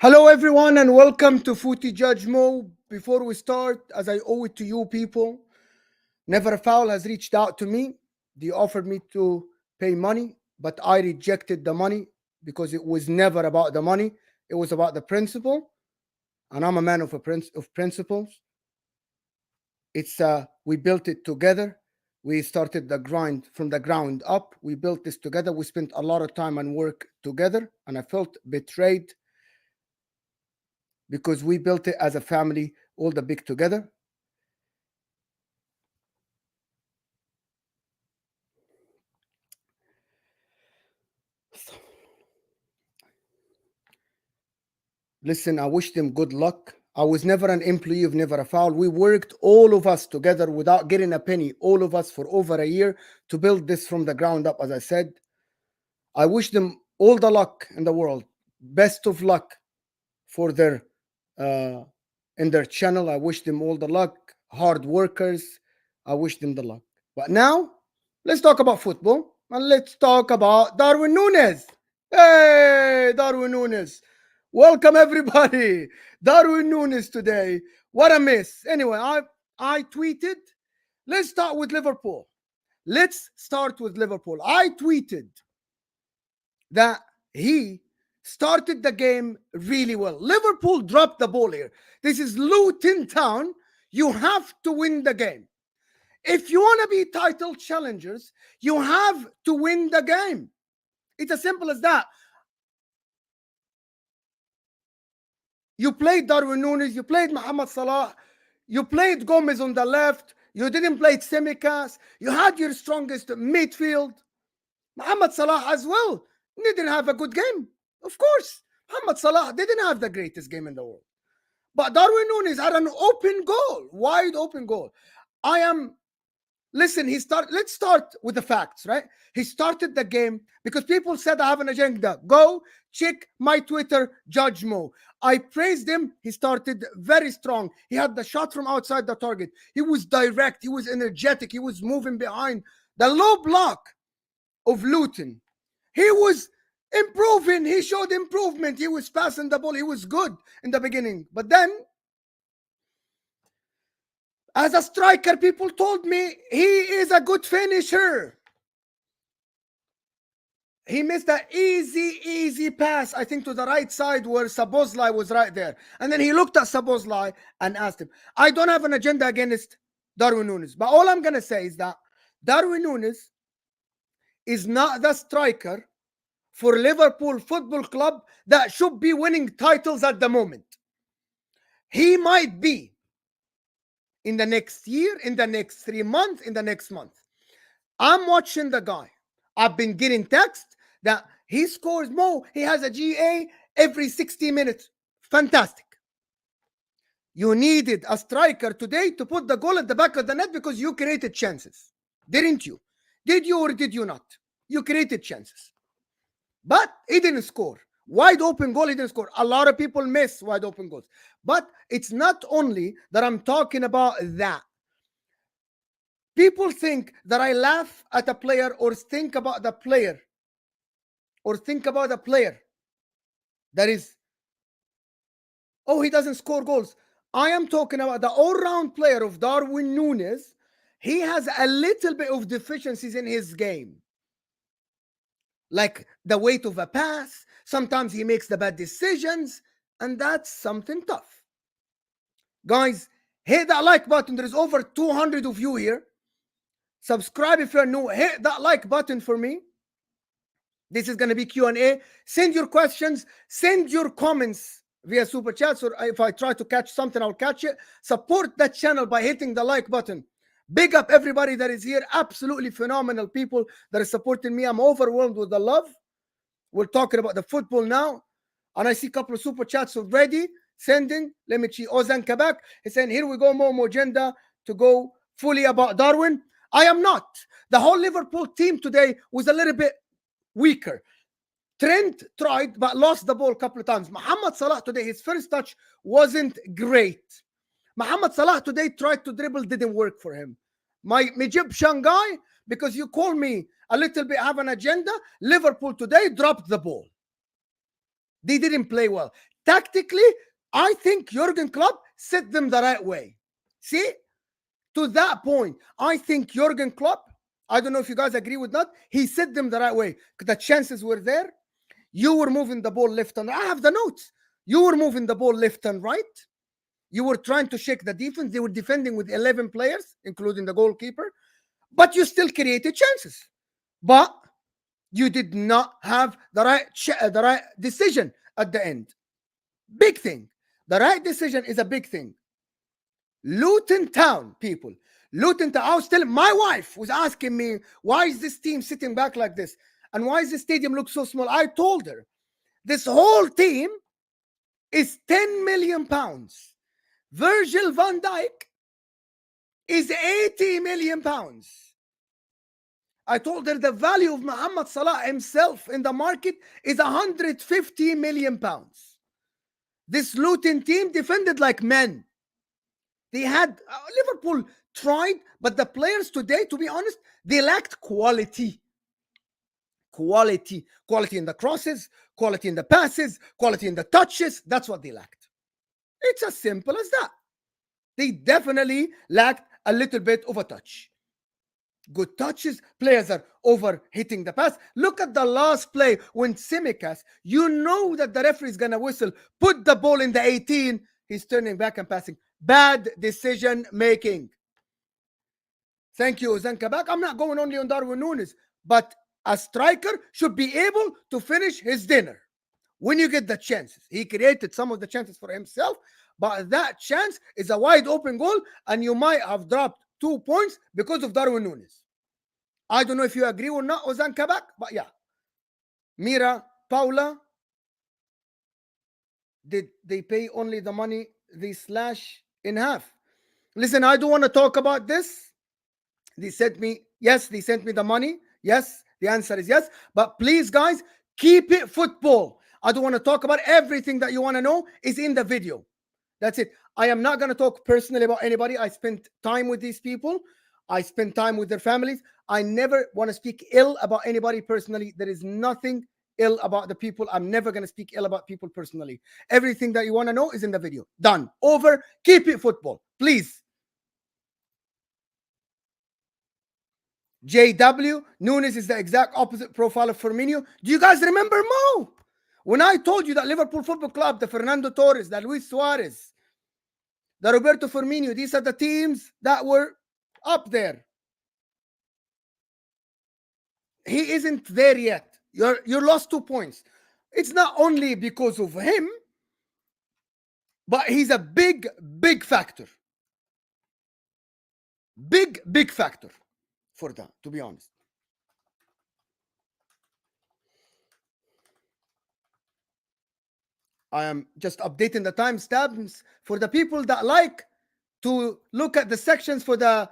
Hello, everyone, and welcome to Footy Judge Mo. Before we start, as I owe it to you people, Never a Foul has reached out to me. They offered me to pay money, but I rejected the money because it was never about the money. It was about the principle, and I'm a man of of principles. We built it together. We started the grind from the ground up. We built this together. We spent a lot of time and work together, and I felt betrayed because we built it as a family, all the big together. Listen, I wish them good luck. I was never an employee of Never a Foul. We worked, all of us together, without getting a penny, all of us for over a year to build this from the ground up, as I said. I wish them all the luck in the world. Best of luck for their in their channel. I wish them all the luck. Hard workers. I wish them the luck. But now, let's talk about football and let's talk about Darwin Nunez. Hey, Darwin Nunez. Welcome everybody. Darwin Nunez today. What a miss. Anyway, I tweeted. Let's start with Liverpool. Let's start with Liverpool. I tweeted that he started the game really well. Liverpool dropped the ball here. This is Luton Town. You have to win the game. If you want to be title challengers, you have to win the game. It's as simple as that. You played Darwin Nunez, you played Mohamed Salah, you played Gomez on the left, you didn't play Tsimikas, you had your strongest midfield. Mohamed Salah as well didn't have a good game. Of course, Mohamed Salah didn't have the greatest game in the world. But Darwin Nunez had an open goal, wide open goal. Listen, let's start with the facts, right? He started the game because people said I have an agenda. Go check my Twitter, Judge Mo. I praised him. He started very strong. He had the shot from outside the target. He was direct. He was energetic. He was moving behind the low block of Luton. He was improving. He showed improvement. He was passing the ball. He was good in the beginning. But then, as a striker, people told me he is a good finisher. He missed an easy pass, I think, to the right side where Szoboszlai was right there. And then he looked at Szoboszlai and asked him. I don't have an agenda against Darwin Nunez, but all I'm going to say is that Darwin Nunez is not the striker for Liverpool Football Club that should be winning titles at the moment. He might be in the next year, in the next 3 months, in the next month. I'm watching the guy. I've been getting text that he scores more. He has a GA every 60 minutes. Fantastic. You needed a striker today to put the goal at the back of the net because you created chances. Didn't you? Did you or did you not? You created chances. But he didn't score. Wide open goal, he didn't score. A lot of people miss wide open goals. But it's not only that I'm talking about that. People think that I laugh at a player or think about the player that is, oh, he doesn't score goals. I am talking about the all-round player of Darwin Nunez. He has a little bit of deficiencies in his game. Like the weight of a pass. Sometimes he makes the bad decisions. And that's something tough. Guys, hit that like button. There's over 200 of you here. Subscribe if you're new. Hit that like button for me. This is going to be Q&A. Send your questions. Send your comments via Super Chats. Or if I try to catch something, I'll catch it. Support that channel by hitting the like button. Big up everybody that is here. Absolutely phenomenal people that are supporting me. I'm overwhelmed with the love. We're talking about the football now. And I see a couple of Super Chats already. Sending. Let me see. Ozan Kabak is saying, here we go, Momo agenda to go fully about Darwin. I am not. The whole Liverpool team today was a little bit weaker. Trent tried but lost the ball a couple of times. Mohamed Salah today, his first touch wasn't great. Mohamed Salah today tried to dribble, didn't work for him. My Egyptian guy, because you call me a little bit have an agenda, Liverpool today dropped the ball. They didn't play well. tactically, I think Jurgen Klopp set them the right way. See, to that point, I think Jurgen Klopp, I don't know if you guys agree with that, he set them the right way. The chances were there. You were moving the ball left and right. I have the notes. You were moving the ball left and right. You were trying to shake the defense. They were defending with 11 players, including the goalkeeper, but you still created chances. But you did not have the right decision at the end. Big thing. The right decision is a big thing. Luton Town, people. Luton Town. I was telling my wife was asking me, why is this team sitting back like this? And why does the stadium look so small? I told her, this whole team is 10 million pounds. Virgil van Dijk is 80 million pounds. I told her the value of Mohamed Salah himself in the market is 150 million pounds. This Luton team defended like men. They had Liverpool tried, but the players today, to be honest, they lacked quality. Quality in the crosses, quality in the passes, quality in the touches. That's what they lacked. It's as simple as that. They definitely lacked a little bit of a touch. Good touches, players are over hitting the pass. Look at the last play when Tsimikas, you know that the referee is going to whistle, put the ball in the 18, he's turning back and passing. Bad decision making. Thank you, Ozan Kabak. I'm not going only on Darwin Nunez, but a striker should be able to finish his dinner when you get the chances. He created some of the chances for himself, but that chance is a wide open goal, and you might have dropped 2 points because of Darwin Nunez. I don't know if you agree or not, Ozan Kabak, but yeah. Mira, Paula, did they pay only the money they slash in half? Listen, I don't want to talk about this. They sent me the money. Yes, the answer is yes. But please, guys, keep it football. I don't want to talk about everything that you want to know is in the video. That's it. I am not going to talk personally about anybody. I spent time with these people. I spent time with their families. I never want to speak ill about anybody personally. There is nothing ill about the people. I'm never going to speak ill about people personally. Everything that you want to know is in the video. Done. Over. Keep it football. Please. JW, Nunez is the exact opposite profile of Firmino. Do you guys remember Mo? When I told you that Liverpool Football Club, the Fernando Torres, the Luis Suarez, the Roberto Firmino, these are the teams that were up there. He isn't there yet. You lost 2 points. It's not only because of him, but he's a big factor. Big factor for that, to be honest. I am just updating the timestamps for the people that like to look at the sections for the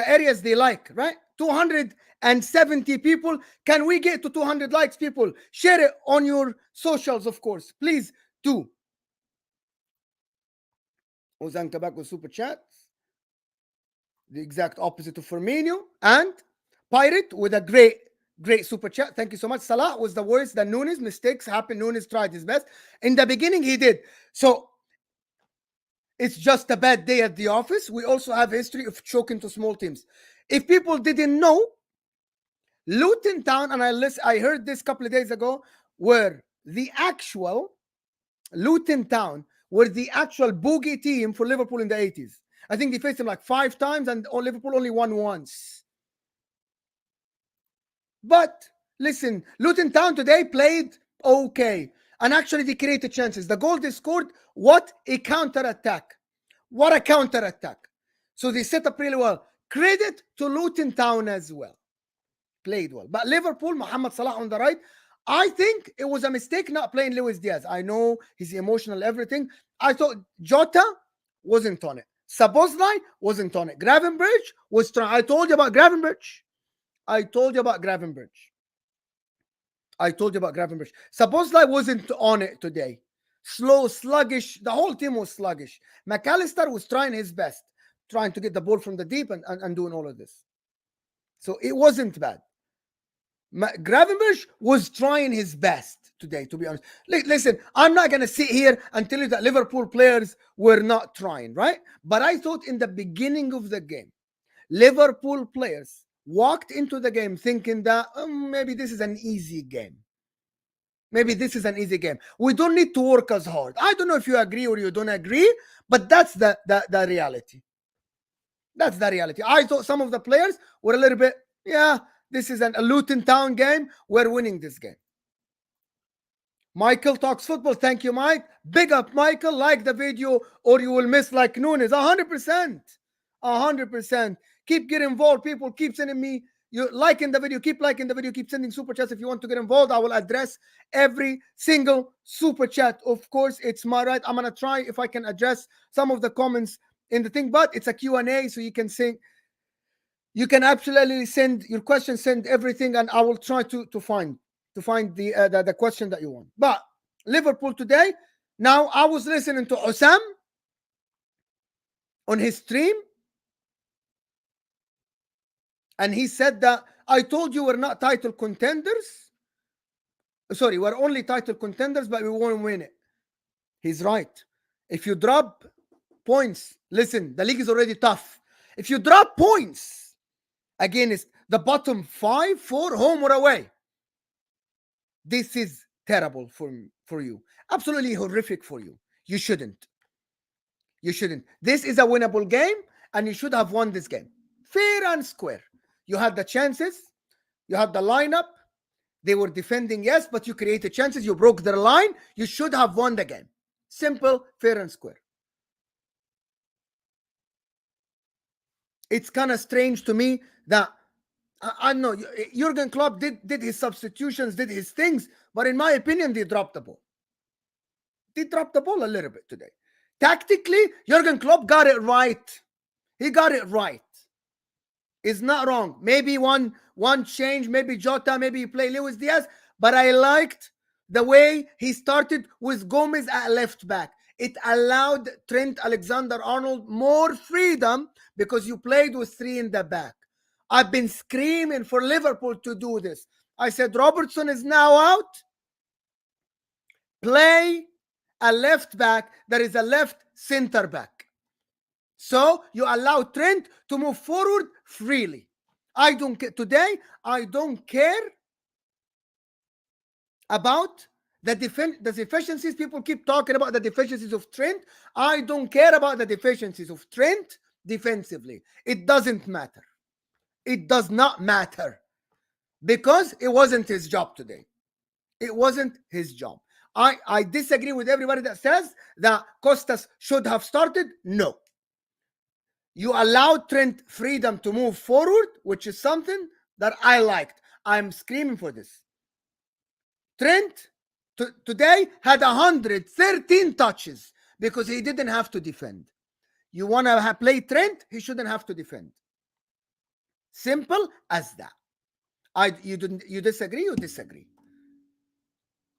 areas they like, right? 270 people. Can we get to 200 likes, people? Share it on your socials, of course. Please do. Ozan Kabak with super chats. The exact opposite of Firmino. And Pirate with a great super chat. Thank you so much. Salah was the worst. The Nunez mistakes happen. Nunez tried his best. In the beginning, he did. So it's just a bad day at the office. We also have history of choking to small teams. If people didn't know, Luton Town, and I heard this a couple of days ago, were the actual Luton Town were the actual boogie team for Liverpool in the 80s. I think they faced them like 5 times, and Liverpool only won once. But listen, Luton Town today played okay. And actually, they created chances. The goal they scored, what a counter-attack. What a counter-attack. So they set up really well. Credit to Luton Town as well. Played well. But Liverpool, Mohamed Salah on the right, I think it was a mistake not playing Luis Diaz. I know he's emotional, everything. I thought Jota wasn't on it. Szoboszlai wasn't on it. Gravenberch was trying. I told you about Gravenberch. Szoboszlai wasn't on it today. Slow, sluggish. The whole team was sluggish. McAllister was trying his best, trying to get the ball from the deep and doing all of this. So it wasn't bad. Gravenberch was trying his best. today, to be honest. Listen, I'm not going to sit here and tell you that Liverpool players were not trying, right? But I thought in the beginning of the game, Liverpool players walked into the game thinking that maybe this is an easy game. Maybe this is an easy game. We don't need to work as hard. I don't know if you agree or you don't agree, but that's the reality. That's the reality. I thought some of the players were a little bit, this is a Luton Town game. We're winning this game. Michael talks football. Thank you, Mike. Big up, Michael. Like the video or you will miss like Nunez. 100%. 100%. Keep getting involved. People keep sending me. You liking the video. Keep liking the video. Keep sending super chats if you want to get involved. I will address every single super chat. Of course, it's my right. I'm going to try if I can address some of the comments in the thing, but it's a Q&A, so you can sing. You can absolutely send your questions, send everything, and I will try to find the question that you want. But Liverpool today, now I was listening to Osam on his stream, and he said that I told you we're not title contenders. Sorry, we're only title contenders, but we won't win it. He's right. If you drop points, listen, the league is already tough. If you drop points against the bottom 5, 4, home or away, this is terrible for you. Absolutely horrific for you. You shouldn't. You shouldn't. This is a winnable game, and you should have won this game. Fair and square. You had the chances. You had the lineup. They were defending, yes, but you created chances. You broke their line. You should have won the game. Simple, fair and square. It's kind of strange to me that I know Jurgen Klopp did his substitutions, did his things, but in my opinion, they dropped the ball. They dropped the ball a little bit today. Tactically, Jurgen Klopp got it right. He got it right. It's not wrong. Maybe one change, maybe Jota, maybe you play Luis Diaz, but I liked the way he started with Gomez at left back. It allowed Trent Alexander-Arnold more freedom because you played with 3 in the back. I've been screaming for Liverpool to do this. I said, Robertson is now out. Play a left back that is a left center back. So you allow Trent to move forward freely. I don't care. Today, I don't care about the deficiencies. People keep talking about the deficiencies of Trent. I don't care about the deficiencies of Trent defensively. It doesn't matter. It does not matter because it wasn't his job today. It wasn't his job. I disagree with everybody that says that Costas should have started. No. You allowed Trent freedom to move forward, which is something that I liked. I'm screaming for this. Trent today had 113 touches because he didn't have to defend. You want to play Trent, he shouldn't have to defend. Simple as that. You disagree, you disagree.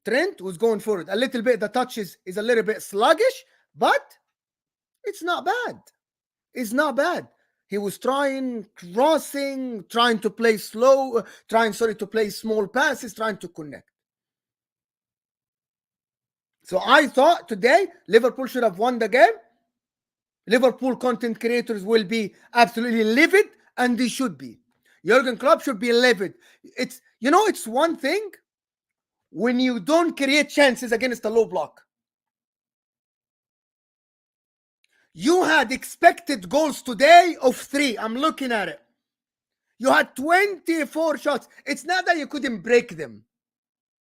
Trent was going forward. A little bit, the touches is a little bit sluggish, but it's not bad. It's not bad. He was trying, crossing, trying to play slow, to play small passes, trying to connect. So I thought today Liverpool should have won the game. Liverpool content creators will be absolutely livid, and they should be. Jurgen Klopp should be livid. It's one thing when you don't create chances against a low block. You had expected goals today of 3. I'm looking at it. You had 24 shots. It's not that you couldn't break them.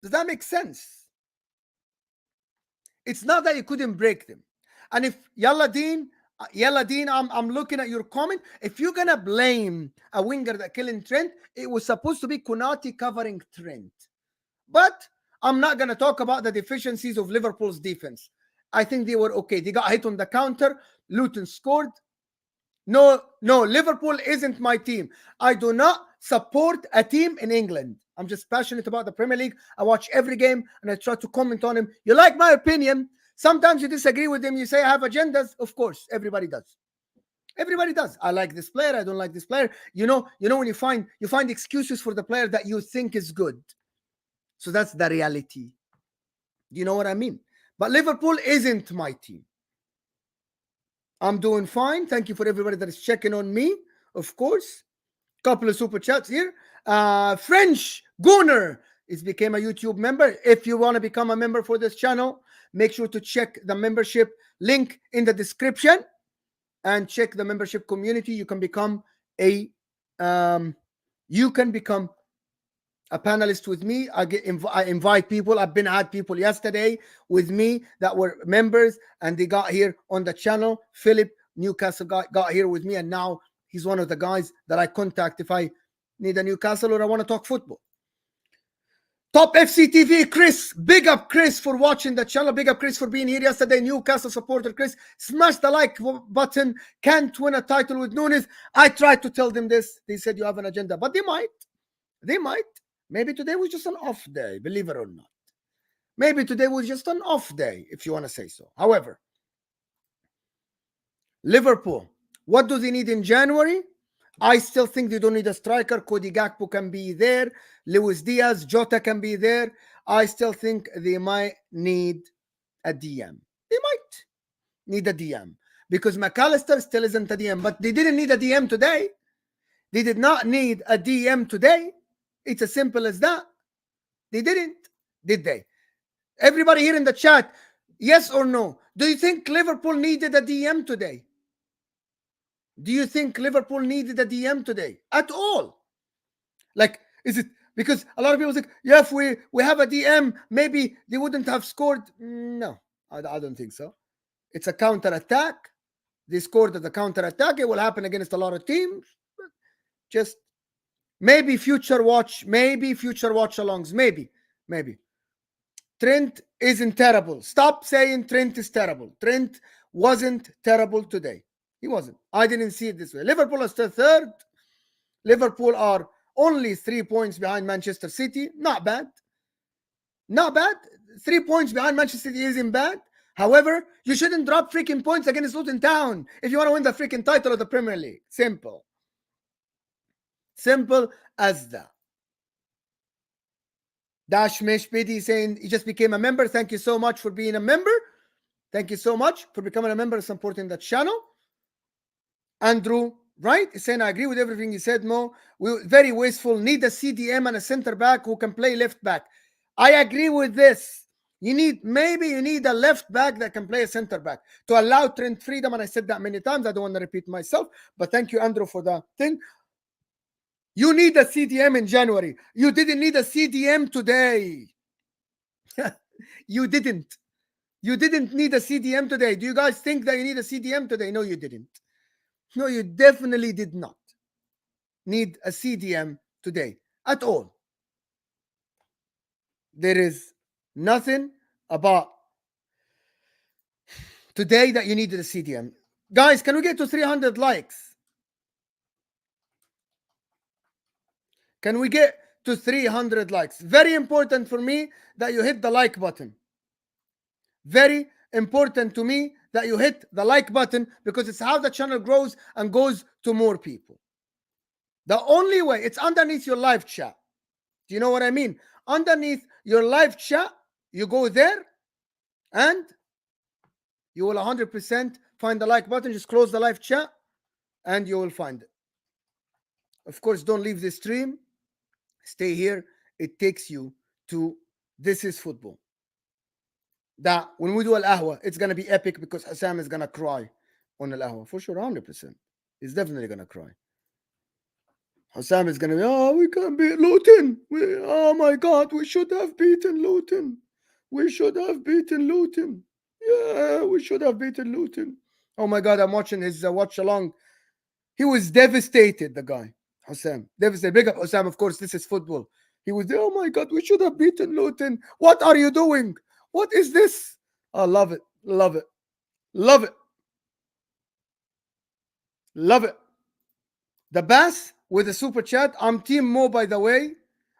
Does that make sense? It's not that you couldn't break them. And if Yaladin, I'm looking at your comment. If you're going to blame a winger that killing Trent, it was supposed to be Konate covering Trent. But I'm not going to talk about the deficiencies of Liverpool's defense. I think they were okay. They got hit on the counter. Luton scored. No, Liverpool isn't my team. I do not support a team in England. I'm just passionate about the Premier League. I watch every game and I try to comment on him. You like my opinion. Sometimes you disagree with him. You say I have agendas. Of course, everybody does. Everybody does. I like this player. I don't like this player. You know when you find excuses for the player that you think is good. So that's the reality. Do you know what I mean? But Liverpool isn't my team. I'm doing fine. Thank you for everybody that is checking on me, of course. Couple of super chats here. French Gunner is became a YouTube member. If you want to become a member for this channel, make sure to check the membership link in the description and check the membership community. You can become a panelist with me. I invite people. I've had people yesterday with me that were members and they got here on the channel. Philip Newcastle got here with me, and now he's one of the guys that I contact if I need a Newcastle or I want to talk football. Top FC TV, Chris. Big up, Chris, for watching the channel. Big up, Chris, for being here yesterday. Newcastle supporter, Chris. Smash the like button. Can't win a title with Nunez. I tried to tell them this. They said you have an agenda, but they might. They might. Maybe today was just an off day, believe it or not. Maybe today was just an off day, if you want to say so. However, Liverpool, what do they need in January? I still think they don't need a striker. Cody Gakpo can be there. Luis Diaz, Jota can be there. I still think they might need a DM. They might need a DM because McAllister still isn't a DM, but they didn't need a DM today. They did not need a DM today. It's as simple as that. They didn't, did they? Everybody here in the chat, yes or no? Do you think Liverpool needed a DM today? Do you think Liverpool needed a DM today? At all? Like, is it because a lot of people think, yeah, if we have a DM, maybe they wouldn't have scored. No, I don't think so. It's a counter-attack. They scored at the counter-attack. It will happen against a lot of teams. Just maybe future watch alongs. Maybe. Trent isn't terrible. Stop saying Trent is terrible. Trent wasn't terrible today. He wasn't. I didn't see it this way. Liverpool is still third. Liverpool are only 3 points behind Manchester City. Not bad. 3 points behind Manchester City isn't bad. However, you shouldn't drop freaking points against Luton Town if you want to win the freaking title of the Premier League. Simple. Simple as that. Dashmish Biddy saying he just became a member. Thank you so much for being a member. Thank you so much for becoming a member and supporting the channel. Andrew, right? He's saying, I agree with everything you said, Mo. We're very wasteful. Need a CDM and a center back who can play left back. I agree with this. Maybe you need a left back that can play a center back to allow Trent freedom. And I said that many times. I don't want to repeat myself. But thank you, Andrew, for the thing. You need a CDM in January. You didn't need a CDM today. You didn't. You didn't need a CDM today. Do you guys think that you need a CDM today? No, you didn't. No, you definitely did not need a CDM today at all. There is nothing about today that you needed a CDM. Guys, can we get to 300 likes? Can we get to 300 likes? Very important for me that you hit the like button. Very important to me that you hit the like button because it's how the channel grows and goes to more people. The only way, it's underneath your live chat. Do you know what I mean? Underneath your live chat, you go there and you will 100% find the like button. Just close the live chat and you will find it. Of course, don't leave the stream. Stay here. It takes you to This is Football. That when we do Al-Ahwa, it's going to be epic because Hassan is going to cry on Al-Ahwa. For sure, 100%. He's definitely going to cry. Hassan is going to be, oh, we can't beat Luton. Oh my God, we should have beaten Luton. We should have beaten Luton. Yeah, we should have beaten Luton. Oh my God, I'm watching his watch along. He was devastated, the guy. Hassan, devastated. Big up Hassan, of course, this is football. He was there, oh my God, we should have beaten Luton. What are you doing? What is this? I love it. Love it. Love it. Love it. The Bass with the super chat. I'm Team Mo, by the way.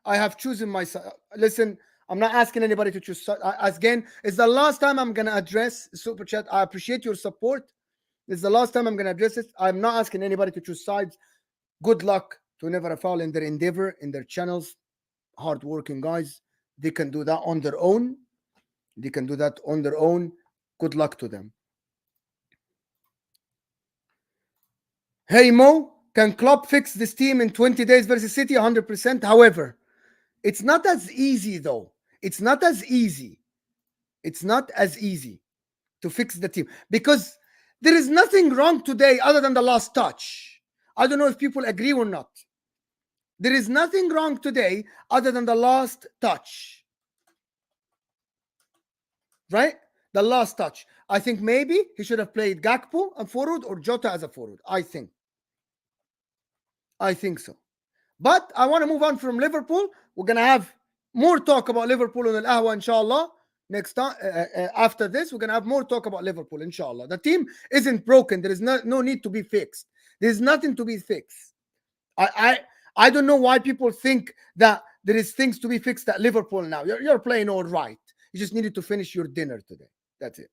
I have chosen myself. Listen, I'm not asking anybody to choose. Again, it's the last time I'm going to address super chat. I appreciate your support. It's the last time I'm going to address it. I'm not asking anybody to choose sides. Good luck to Never a Foul in their endeavor, in their channels. Hardworking guys. They can do that on their own. They can do that on their own. Good luck to them. Hey Mo, can Klopp fix this team in 20 days versus City? 100%. However, it's not as easy though. It's not as easy. It's not as easy to fix the team because there is nothing wrong today other than the last touch. I don't know if people agree or not. There is nothing wrong today other than the last touch. Right? The last touch. I think maybe he should have played Gakpo and forward or Jota as a forward. I think so. But I want to move on from Liverpool. We're going to have more talk about Liverpool on Al Ahwa, inshallah. Next time, after this, we're going to have more talk about Liverpool, inshallah. The team isn't broken. There is no need to be fixed. There's nothing to be fixed. I don't know why people think that there is things to be fixed at Liverpool now. You're playing all right. You just needed to finish your dinner today. That's it.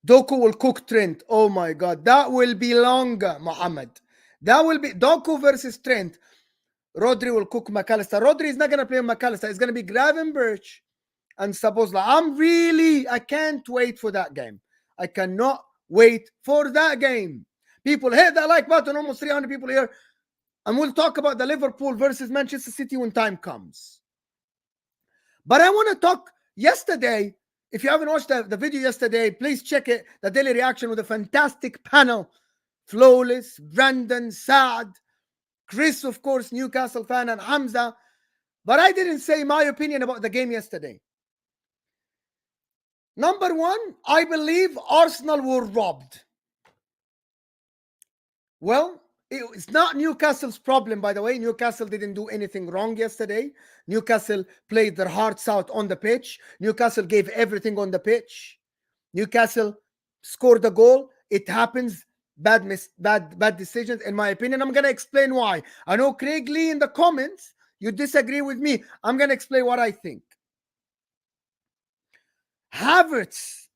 Doku will cook Trent. Oh my God. That will be longer, Mohammed. That will be Doku versus Trent. Rodri will cook McAllister. Rodri is not going to play McAllister. It's going to be Gravenberch and Sabozla. I can't wait for that game. I cannot wait for that game. People, hit that like button. Almost 300 people here. And we'll talk about the Liverpool versus Manchester City when time comes. But I want to talk yesterday. If you haven't watched the video yesterday, please check it. The daily reaction with a fantastic panel. Flawless, Brandon, Saad, Chris, of course, Newcastle fan, and Hamza. But I didn't say my opinion about the game yesterday. Number one, I believe Arsenal were robbed. Well, it's not Newcastle's problem, by the way. Newcastle didn't do anything wrong yesterday. Newcastle played their hearts out on the pitch. Newcastle gave everything on the pitch. Newcastle scored a goal. It happens. Bad decisions, in my opinion. I'm going to explain why. I know Craig Lee in the comments, you disagree with me. I'm going to explain what I think. Havertz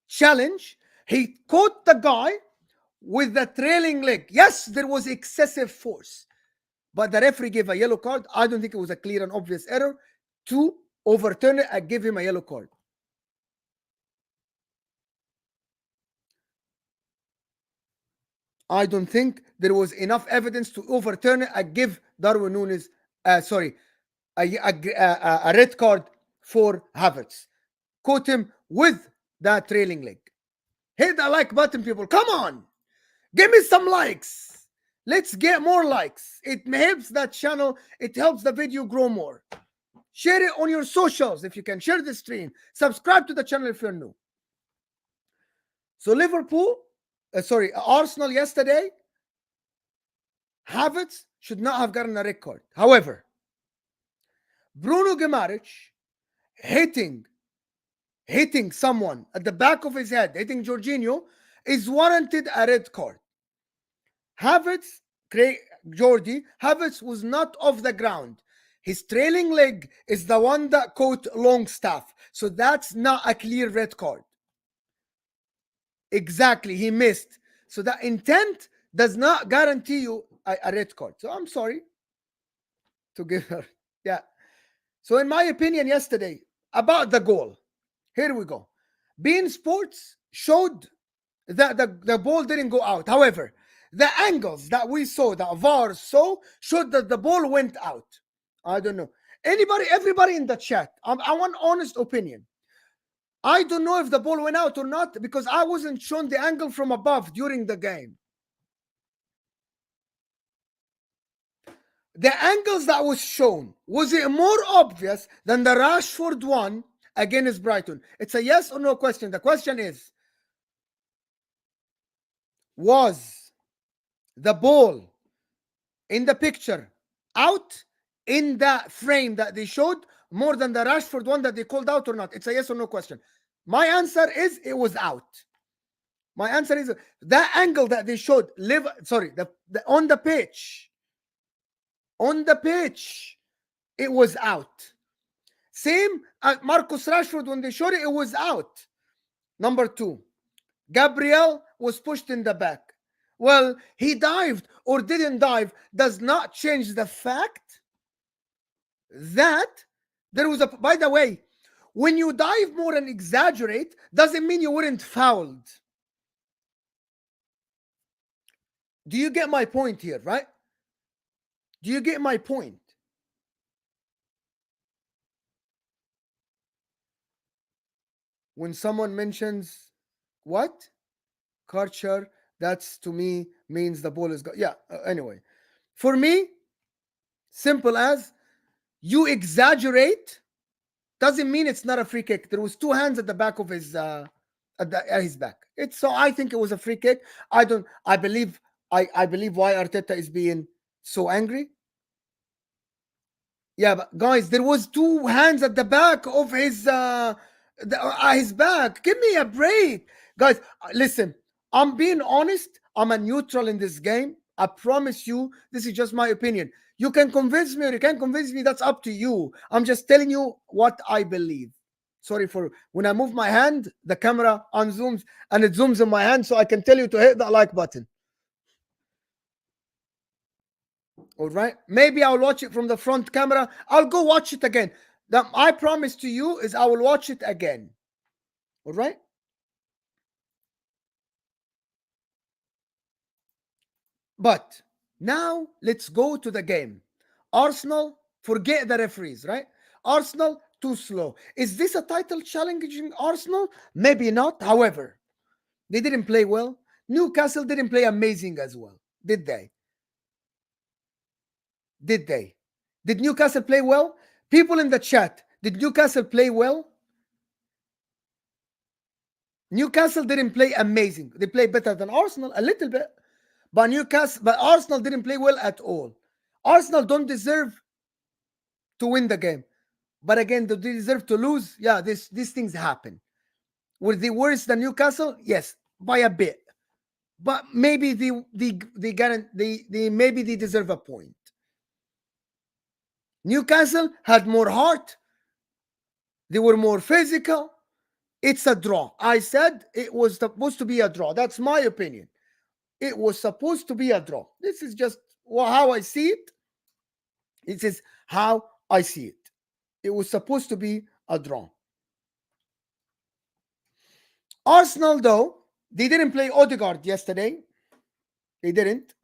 challenge, he caught the guy with the trailing leg. Yes, there was excessive force, but the referee gave a yellow card. I don't think it was a clear and obvious error to overturn it and give him a yellow card. I don't think there was enough evidence to overturn it and give Darwin Nunez, a red card for Havertz. Caught him with that trailing leg. Hit the like button, people. Come on. Give me some likes. Let's get more likes. It helps that channel. It helps the video grow more. Share it on your socials if you can. Share the stream. Subscribe to the channel if you're new. So Arsenal yesterday, Havertz should not have gotten a red card. However, Bruno Guimaraes hitting someone at the back of his head, hitting Jorginho, is warranted a red card. Havertz was not off the ground. His trailing leg is the one that caught Longstaff. So that's not a clear red card. Exactly, he missed. So the intent does not guarantee you a red card. So I'm sorry to give her. Yeah. So in my opinion yesterday, about the goal, here we go. beIN Sports showed that the ball didn't go out. However, the angles that we saw, that VAR saw, showed that the ball went out. I don't know. Everybody in the chat, I want honest opinion. I don't know if the ball went out or not because I wasn't shown the angle from above during the game. The angles that was shown, was it more obvious than the Rashford one against Brighton? It's a yes or no question. The question is, was the ball in the picture out in that frame that they showed more than the Rashford one that they called out or not? It's a yes or no question. My answer is it was out. My answer is that angle that they showed on the pitch. On the pitch, it was out. Same at Marcus Rashford, when they showed it, it was out. Number two, Gabriel was pushed in the back. Well, he dived or didn't dive does not change the fact that there was by the way, when you dive more and exaggerate, doesn't mean you weren't fouled. Do you get my point here, right? Do you get my point? When someone mentions what? Culture, that's to me means the ball is gone. Yeah, anyway. For me, simple as you exaggerate doesn't mean it's not a free kick. There was two hands at the back of his at his back. It's so I think it was a free kick. I don't I believe I believe why Arteta is being so angry. Yeah, but guys, there was two hands at the back of his back. Give me a break, guys. Listen, I'm being honest. I'm a neutral in this game. I promise you, this is just my opinion. You can convince me or you can't convince me. That's up to you. I'm just telling you what I believe. Sorry for when I move my hand, the camera unzooms and it zooms in my hand, so I can tell you to hit that like button. All right. Maybe I'll watch it from the front camera. I'll go watch it again. That I promise to you is I will watch it again. All right. But now let's go to the game. Arsenal, forget the referees, right? Arsenal, too slow. Is this a title challenging Arsenal? Maybe not. However, they didn't play well. Newcastle didn't play amazing as well, did they? Did they? Did Newcastle play well? People in the chat, did Newcastle play well? Newcastle didn't play amazing. They played better than Arsenal a little bit, but Arsenal didn't play well at all. Arsenal don't deserve to win the game, but again, do they deserve to lose? Yeah, these things happen. Were they worse than Newcastle? Yes, by a bit, but maybe they maybe they deserve a point. Newcastle had more heart. They were more physical. It's a draw. I said it was supposed to be a draw. That's my opinion. It was supposed to be a draw. This is just how I see it. This is how I see it. It was supposed to be a draw. Arsenal, though, they didn't play Odegaard yesterday. They didn't.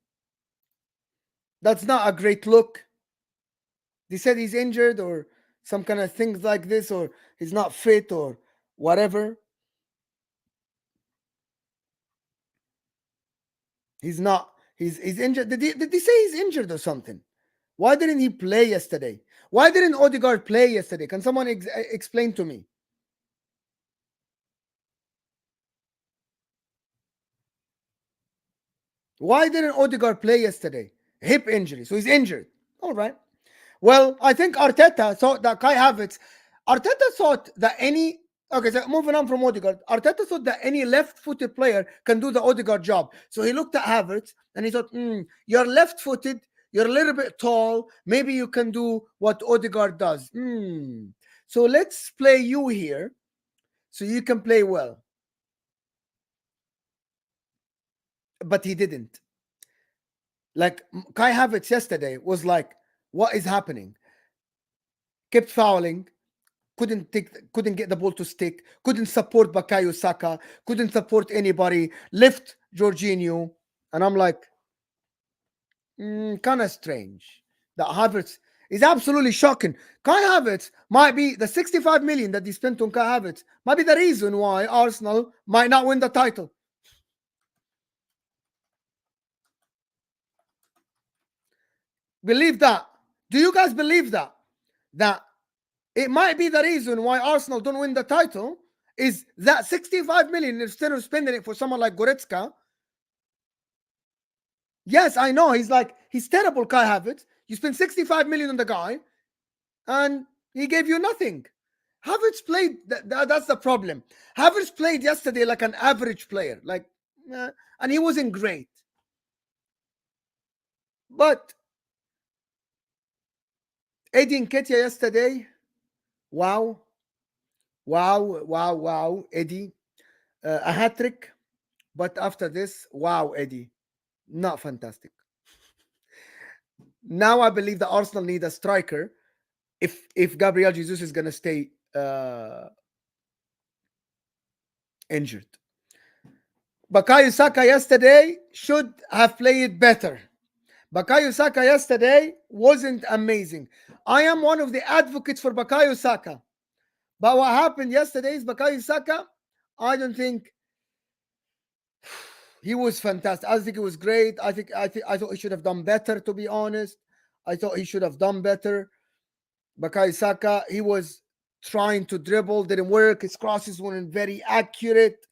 That's not a great look. They said he's injured or some kind of things like this, or he's not fit or whatever. He's not. He's injured. Did they say he's injured or something? Why didn't he play yesterday? Why didn't Odegaard play yesterday? Can someone explain to me? Why didn't Odegaard play yesterday? Hip injury. So he's injured. All right. Well, I think Arteta thought that Kai Havertz. Arteta thought that any. Okay, so moving on from Odegaard. Arteta thought that any left-footed player can do the Odegaard job. So he looked at Havertz and he thought, you're left-footed. You're a little bit tall. Maybe you can do what Odegaard does. So let's play you here so you can play well. But he didn't. Like Kai Havertz yesterday was like, what is happening? Kept fouling, couldn't get the ball to stick, couldn't support Bukayo Saka, couldn't support anybody, lift Jorginho. And I'm like, kind of strange. That Havertz is absolutely shocking. Kai Havertz might be the 65 million that they spent on Kai Havertz might be the reason why Arsenal might not win the title. Believe that. Do you guys believe that? That it might be the reason why Arsenal don't win the title is that 65 million instead of spending it for someone like Goretzka. Yes, I know. He's terrible, Kai Havertz. You spend 65 million on the guy and he gave you nothing. Havertz played, that's the problem. Havertz played yesterday like an average player, and he wasn't great. But Eddie Nketiah yesterday, wow, Eddie, a hat trick. But after this, wow, Eddie, not fantastic. Now I believe that Arsenal need a striker if Gabriel Jesus is going to stay uh, injured. Bukayo Saka yesterday should have played better. Bukayo Saka yesterday wasn't amazing. I am one of the advocates for Bukayo Saka. But what happened yesterday is Bukayo Saka, I don't think he was fantastic. I think it was great. I thought he should have done better, to be honest. I thought he should have done better. Bukayo Saka, he was trying to dribble, didn't work. His crosses weren't very accurate.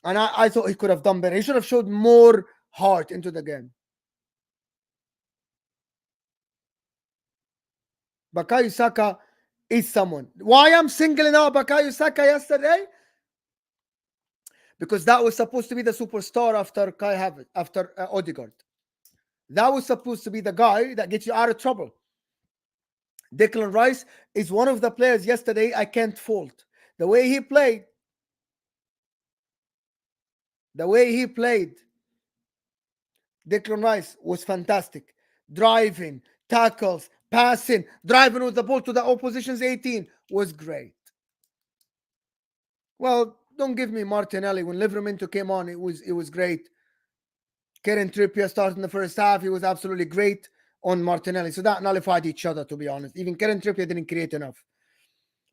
And I thought he could have done better. He should have showed more heart into the game. Bukayo Saka is someone. Why I'm singling out Bukayo Saka yesterday? Because that was supposed to be the superstar after Kai Havertz, after Odegaard. That was supposed to be the guy that gets you out of trouble. Declan Rice is one of the players yesterday I can't fault. The way he played, Declan Rice was fantastic. Driving, tackles, passing, driving with the ball to the opposition's 18 was great. Well, don't give me Martinelli. When Liverpool came on, it was great. Kieran Trippier started in the first half. He was absolutely great on Martinelli. So that nullified each other, to be honest. Even Kieran Trippier didn't create enough.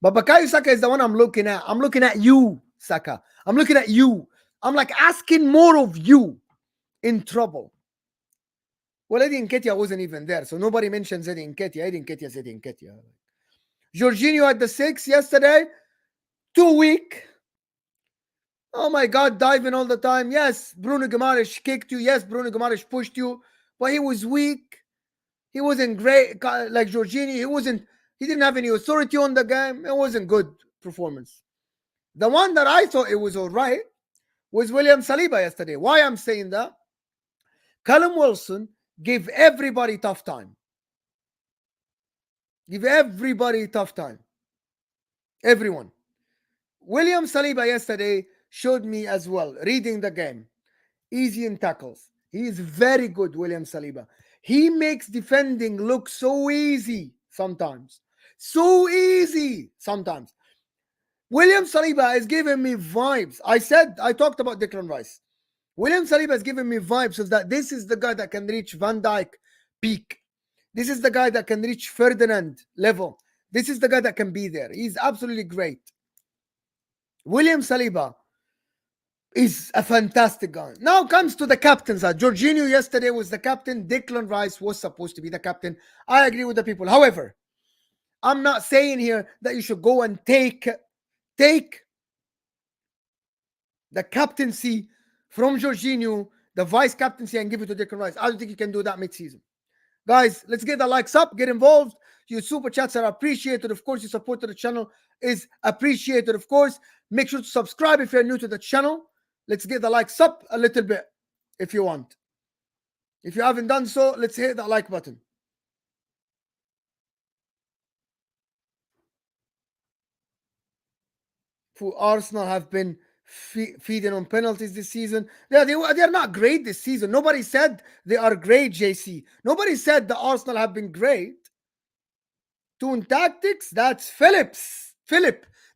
But Bukayo Saka is the one I'm looking at. I'm looking at you, Saka. I'm looking at you. I'm like asking more of you in trouble. Well, Eddie Nketiah wasn't even there. So nobody mentions Eddie Nketiah. Eddie Nketiah is Eddie Nketiah. Jorginho at the 6 yesterday. Too weak. Oh my God, diving all the time. Yes, Bruno Guimaraes kicked you. Yes, Bruno Guimaraes pushed you. But he was weak. He wasn't great. Like Jorginho, he didn't have any authority on the game. It wasn't good performance. The one that I thought it was all right was William Saliba yesterday. Why I'm saying that? Callum Wilson gave everybody tough time. Everyone. William Saliba yesterday showed me as well, reading the game. Easy in tackles. He is very good, William Saliba. He makes defending look so easy sometimes. William Saliba is giving me vibes. I talked about Declan Rice. William Saliba is giving me vibes of that this is the guy that can reach Van Dijk peak. This is the guy that can reach Ferdinand level. This is the guy that can be there. He's absolutely great. William Saliba is a fantastic guy. Now comes to the captains. Jorginho yesterday was the captain. Declan Rice was supposed to be the captain. I agree with the people. However, I'm not saying here that you should go and take the captaincy from Jorginho, the vice captaincy, and give it to Declan Rice. I don't think you can do that mid-season. Guys, let's get the likes up, get involved. Your super chats are appreciated. Of course, your support to the channel is appreciated. Of course, make sure to subscribe if you're new to the channel. Let's get the likes up a little bit if you want. If you haven't done so, let's hit that like button. For Arsenal have been feeding on penalties this season. Yeah, they are not great this season. Nobody said they are great, JC. Nobody said the Arsenal have been great. Toon Tactics, that's Philip.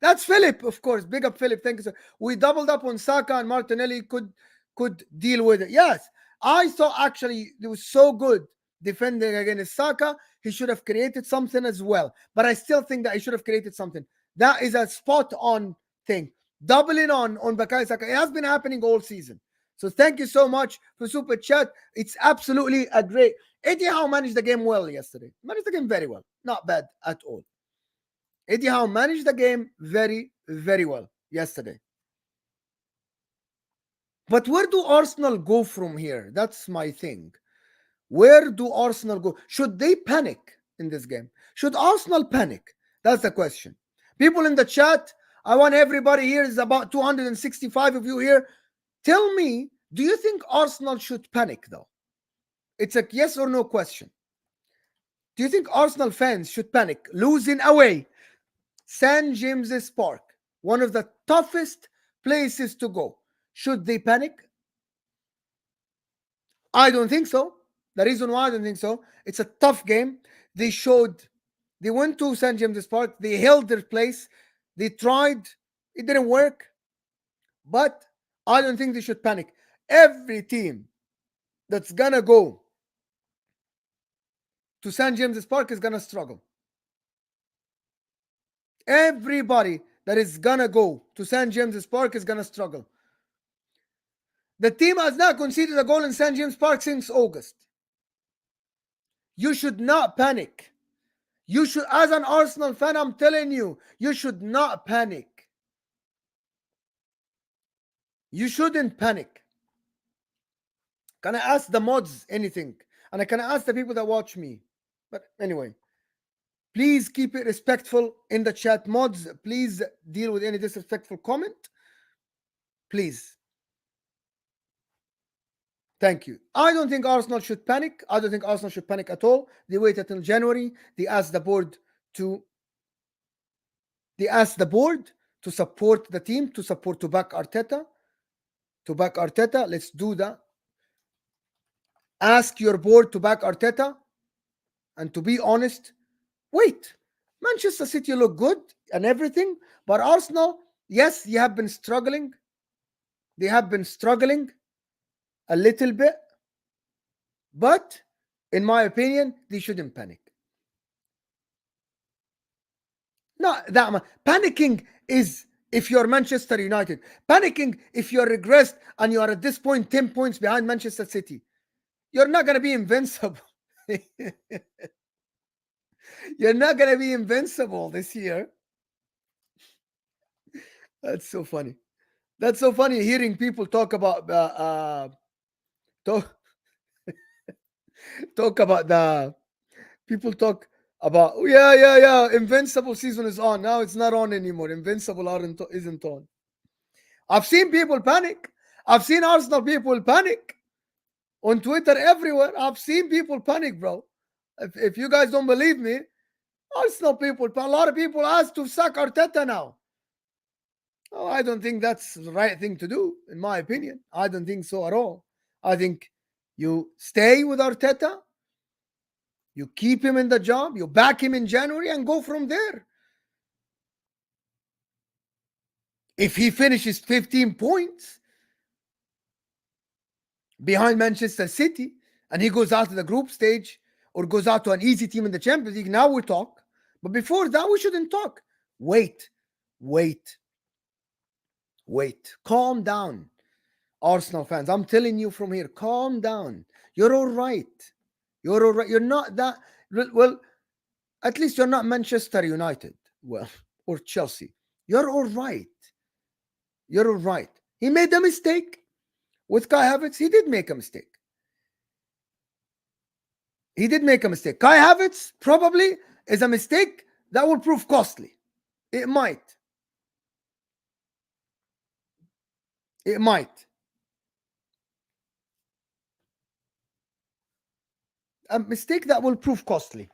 That's Philip, of course. Big up Philip. Thank you, sir. We doubled up on Saka and Martinelli could deal with it. Yes, I thought actually it was so good defending against Saka. He should have created something as well. But I still think that he should have created something. That is a spot on thing. Doubling on Bukayo Saka. It has been happening all season. So thank you so much for super chat. It's absolutely a great. Eddie Howe managed the game well yesterday. Managed the game very well. Not bad at all. Eddie Howe managed the game very, very well yesterday. But where do Arsenal go from here? That's my thing. Where do Arsenal go? Should they panic in this game? Should Arsenal panic? That's the question. People in the chat, I want everybody here. Is about 265 of you here. Tell me, do you think Arsenal should panic though? It's a yes or no question. Do you think Arsenal fans should panic? Losing away St. James's Park, one of the toughest places to go. Should they panic? I don't think so. The reason why I don't think so, it's a tough game. They showed They went to St. James's Park. They held their place. They tried. It didn't work. But I don't think they should panic. Every team that's gonna go to St. James's Park is gonna struggle. Everybody that is gonna go to St. James's Park is gonna struggle. The team has not conceded a goal in St. James Park since August. You should not panic. You should, as an Arsenal fan, I'm telling you, you should not panic. You shouldn't panic. Can I ask the mods anything? And I can ask the people that watch me. But anyway, please keep it respectful in the chat. Mods, please deal with any disrespectful comment. Please. Thank you. I don't think Arsenal should panic. I don't think Arsenal should panic at all. They waited until January. They asked the board to support the team, to back Arteta. To back Arteta. Let's do that. Ask your board to back Arteta. And to be honest, wait. Manchester City look good and everything. But Arsenal, yes, they have been struggling. They have been struggling a little bit, but in my opinion, they shouldn't panic. Not that much. Panicking is if you're Manchester United. Panicking if you're regressed and you are at this point 10 points behind Manchester City. You're not going to be invincible. You're not going to be invincible this year. That's so funny. That's so funny hearing people talk about talk about the people talk about invincible season is on. Now it's not on anymore. Invincible isn't on. I've seen people panic. I've seen Arsenal people panic on Twitter everywhere. I've seen people panic, bro. If you guys don't believe me, Arsenal people, a lot of people asked to sack Arteta now. Oh, I don't think that's the right thing to do, in my opinion. I don't think so at all. I think you stay with Arteta, you keep him in the job, you back him in January and go from there. If he finishes 15 points behind Manchester City and he goes out to the group stage or goes out to an easy team in the Champions League, now we talk. But before that, we shouldn't talk. Wait. Calm down, Arsenal fans. I'm telling you from here, calm down. You're all right. You're not that well. At least you're not Manchester United, well, or Chelsea. You're all right. He made a mistake with Kai Havertz. He did make a mistake. Kai Havertz probably is a mistake that will prove costly. It might. A mistake that will prove costly.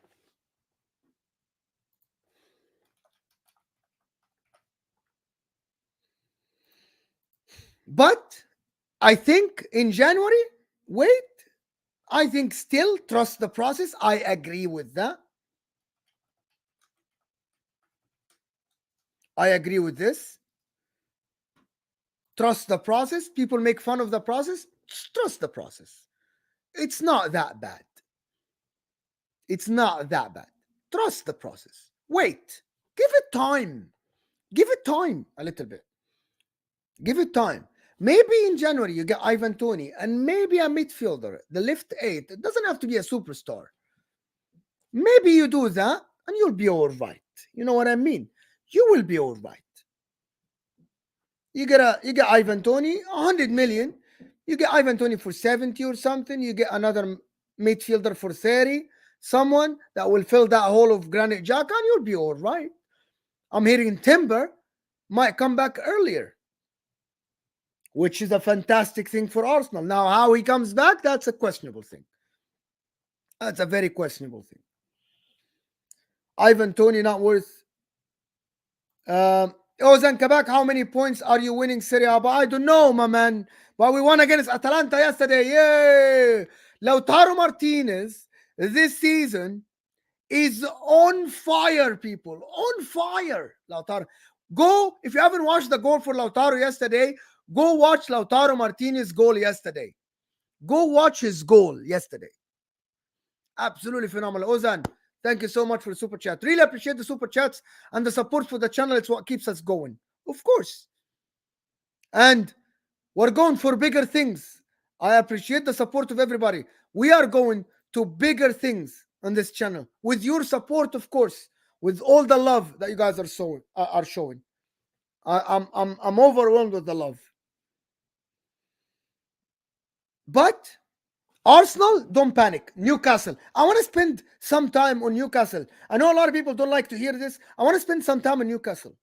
But I think in January, wait. I think still trust the process. I agree with that. I agree with this. Trust the process. People make fun of the process. Trust the process. It's not that bad. Trust the process. Wait. Give it time. A little bit. Give it time. Maybe in January you get Ivan Toney and maybe a midfielder, the left 8. It doesn't have to be a superstar. Maybe you do that and you'll be all right. You know what I mean? You will be all right. You get Ivan Toney, 100 million. You get Ivan Toney for 70 or something. You get another midfielder for 30. Someone that will fill that hole of Granit Xhaka and you'll be all right. I'm hearing Timber might come back earlier, which is a fantastic thing for Arsenal. Now, how he comes back, that's a questionable thing. That's a very questionable thing. Ivan Toney not worth. Ozan Kabak, how many points are you winning Serie A? But I don't know, my man. But we won against Atalanta yesterday. Yay! Lautaro Martinez this season is on fire, people. On fire. Lautaro. Go, if you haven't watched the goal for Lautaro yesterday, go watch Lautaro Martinez's goal yesterday. Go watch his goal yesterday. Absolutely phenomenal. Ozan, thank you so much for the super chat. Really appreciate the super chats and the support for the channel. It's what keeps us going. Of course. And we're going for bigger things. I appreciate the support of everybody. We are going to bigger things on this channel with your support, of course, with all the love that you guys are showing. I'm overwhelmed with the love. But Arsenal, don't panic. Newcastle. I want to spend some time on Newcastle. I know a lot of people don't like to hear this. I want to spend some time on Newcastle.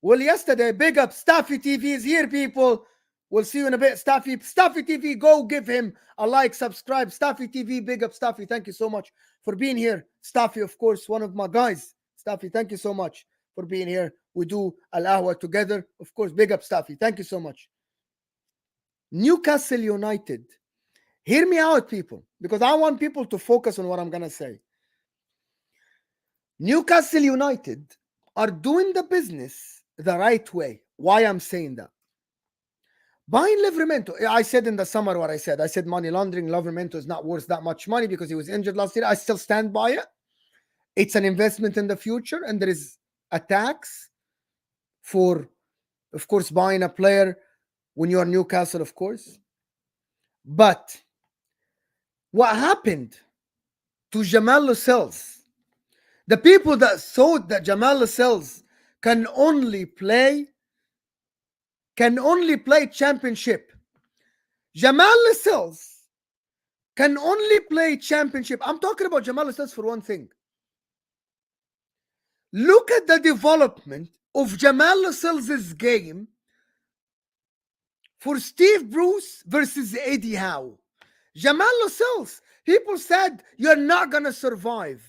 Well, yesterday, big up. Staffy TV is here, people. We'll see you in a bit. Staffy TV, go give him a like, subscribe. Staffy TV, big up. Staffy, thank you so much for being here. Staffy, of course, one of my guys. Staffy, thank you so much for being here. We do Al-Ahwa together. Of course, big up, Staffy. Thank you so much. Newcastle United. Hear me out, people, because I want people to focus on what I'm going to say. Newcastle United are doing the business the right way. Why I'm saying that? Buying Livramento. I said in the summer what I said. I said money laundering. Livramento is not worth that much money because he was injured last year. I still stand by it. It's an investment in the future, and there is a tax for, of course, buying a player when you are Newcastle, of course. But what happened to Jamal Lascelles? The people that thought that Jamal Lascelles can only play championship. Jamal Lascelles can only play championship. I'm talking about Jamal Lascelles for one thing. Look at the development of Jamal Lascelles' game for Steve Bruce versus Eddie Howe. Jamal Lascelles, people said, you're not going to survive.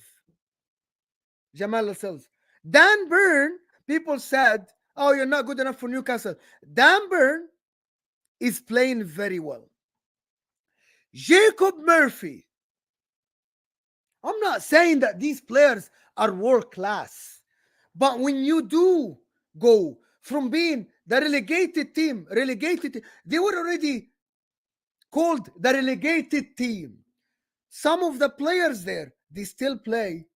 Jamal Lascelles. Dan Burn, people said, oh, you're not good enough for Newcastle. Dan Burn is playing very well. Jacob Murphy. I'm not saying that these players are world class, but when you do go from being the relegated team, they were already called the relegated team. Some of the players there, they still play.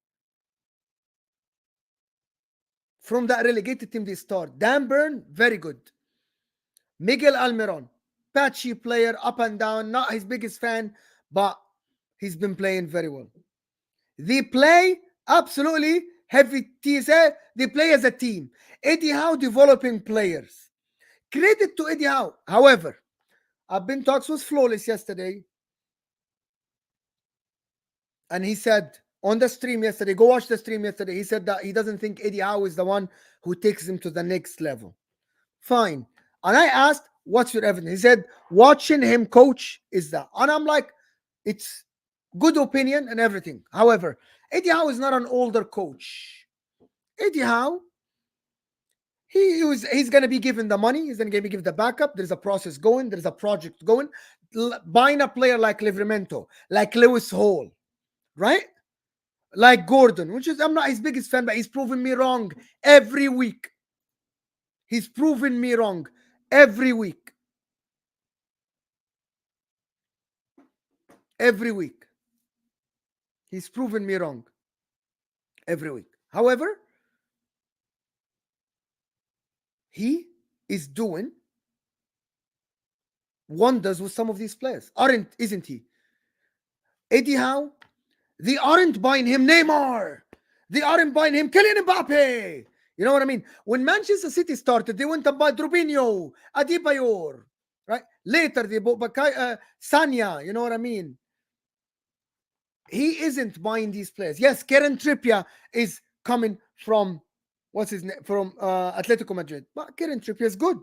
From that relegated team, they start. Dan Burn, very good. Miguel Almiron, patchy player, up and down, not his biggest fan, but he's been playing very well. They play absolutely heavy TSA. They play as a team. Eddie Howe developing players. Credit to Eddie Howe. However, I've been talks with Flawless yesterday, and he said on the stream yesterday, go watch the stream yesterday, he said that he doesn't think Eddie Howe is the one who takes him to the next level. Fine. And I asked, what's your evidence? He said, watching him coach is that. And I'm like, it's good opinion and everything. However, Eddie Howe is not an older coach. Eddie Howe, he's going to be given the money. He's going to be given the backup. There's a process going. There's a project going. Buying a player like Livramento, like Lewis Hall, right? Like Gordon, which is, I'm not his biggest fan, but he's proven me wrong every week. He's proven me wrong every week. Every week. He's proven me wrong every week. However, he is doing wonders with some of these players. Isn't he? Eddie Howe, they aren't buying him Neymar. They aren't buying him Kylian Mbappe. You know what I mean? When Manchester City started, they went and bought Robinho, Adebayor, right? Later, they bought Sanya. You know what I mean? He isn't buying these players. Yes, Kieran Trippier is coming from, what's his name? From Atletico Madrid. But Kieran Trippier is good.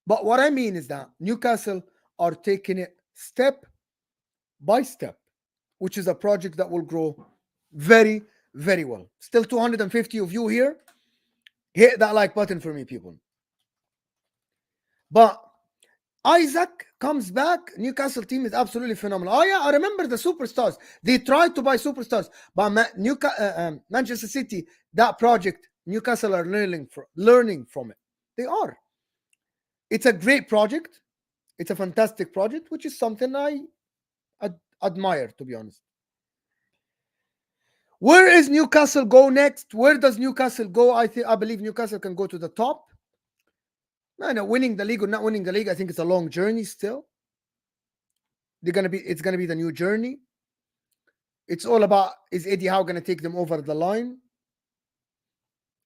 But what I mean is that Newcastle are taking it step by step, which is a project that will grow very, very well. Still 250 of you here. Hit that like button for me, people. But Isaac comes back. Newcastle team is absolutely phenomenal. Oh yeah, I remember the superstars. They tried to buy superstars, but Manchester City, that project, Newcastle are learning from it. They are. It's a great project. It's a fantastic project, which is something I admire, to be honest. Where is Newcastle go next? Where does Newcastle go? I believe Newcastle can go to the top. No, winning the league or not winning the league, I think it's a long journey still. It's gonna be the new journey. It's all about, is Eddie Howe gonna take them over the line?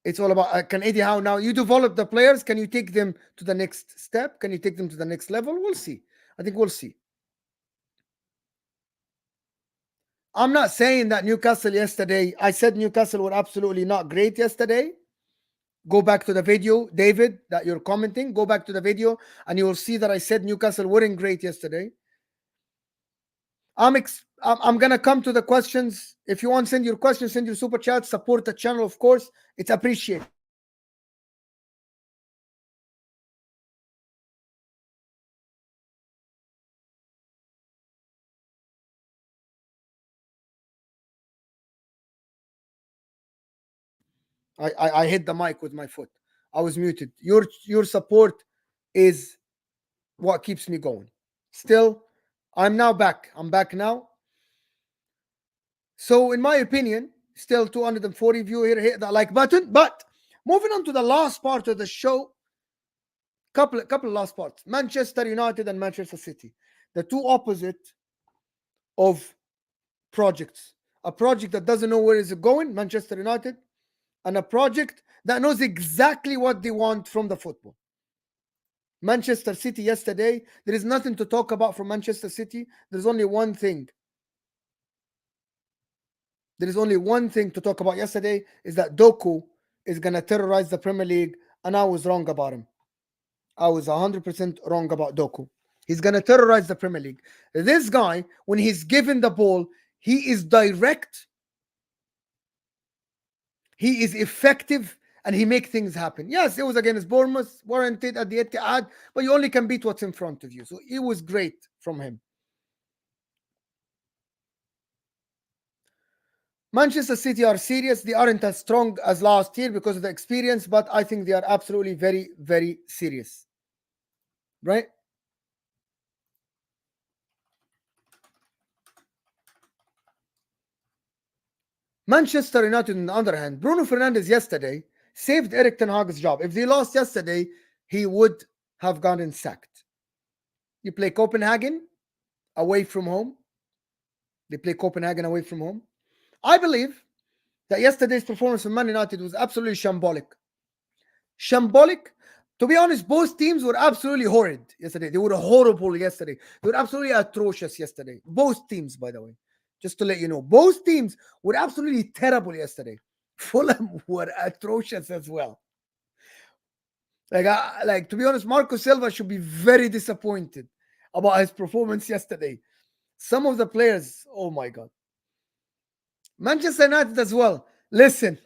It's all about, can Eddie Howe, now you develop the players, can you take them to the next step? Can you take them to the next level? We'll see. I think we'll see. I'm not saying that Newcastle yesterday, I said Newcastle were absolutely not great yesterday. Go back to the video, David, that you're commenting. Go back to the video and you will see that I said Newcastle weren't great yesterday. I'm going to come to the questions. If you want to send your questions, send your super chat. Support the channel, of course. It's appreciated. I hit the mic with my foot. I was muted. Your support is what keeps me going. Still, I'm now back. I'm back now. So, in my opinion, still 240 view here. Hit that like button. But moving on to the last part of the show, couple of last parts. Manchester United and Manchester City, the two opposite of projects. A project that doesn't know where is it going, Manchester United, and a project that knows exactly what they want from the football. Manchester City yesterday, there is nothing to talk about from Manchester City. There's only one thing. There is only one thing to talk about yesterday, is that Doku is going to terrorize the Premier League, and I was wrong about him. I was 100% wrong about Doku. He's going to terrorize the Premier League. This guy, when he's given the ball, he is direct, he is effective, and he makes things happen. Yes, it was against Bournemouth, warranted at the Etihad, but you only can beat what's in front of you. So it was great from him. Manchester City are serious. They aren't as strong as last year because of the experience, but I think they are absolutely very, very serious. Right? Manchester United, on the other hand, Bruno Fernandes yesterday saved Eric Ten Hag's job. If they lost yesterday, he would have gotten sacked. You play Copenhagen away from home. They play Copenhagen away from home. I believe that yesterday's performance from Man United was absolutely shambolic. Shambolic. To be honest, both teams were absolutely horrid yesterday. They were horrible yesterday. They were absolutely atrocious yesterday. Both teams, by the way. Just to let you know, both teams were absolutely terrible yesterday. Fulham were atrocious as well. Like to be honest, Marco Silva should be very disappointed about his performance yesterday. Some of the players, oh my God. Manchester United as well. Listen,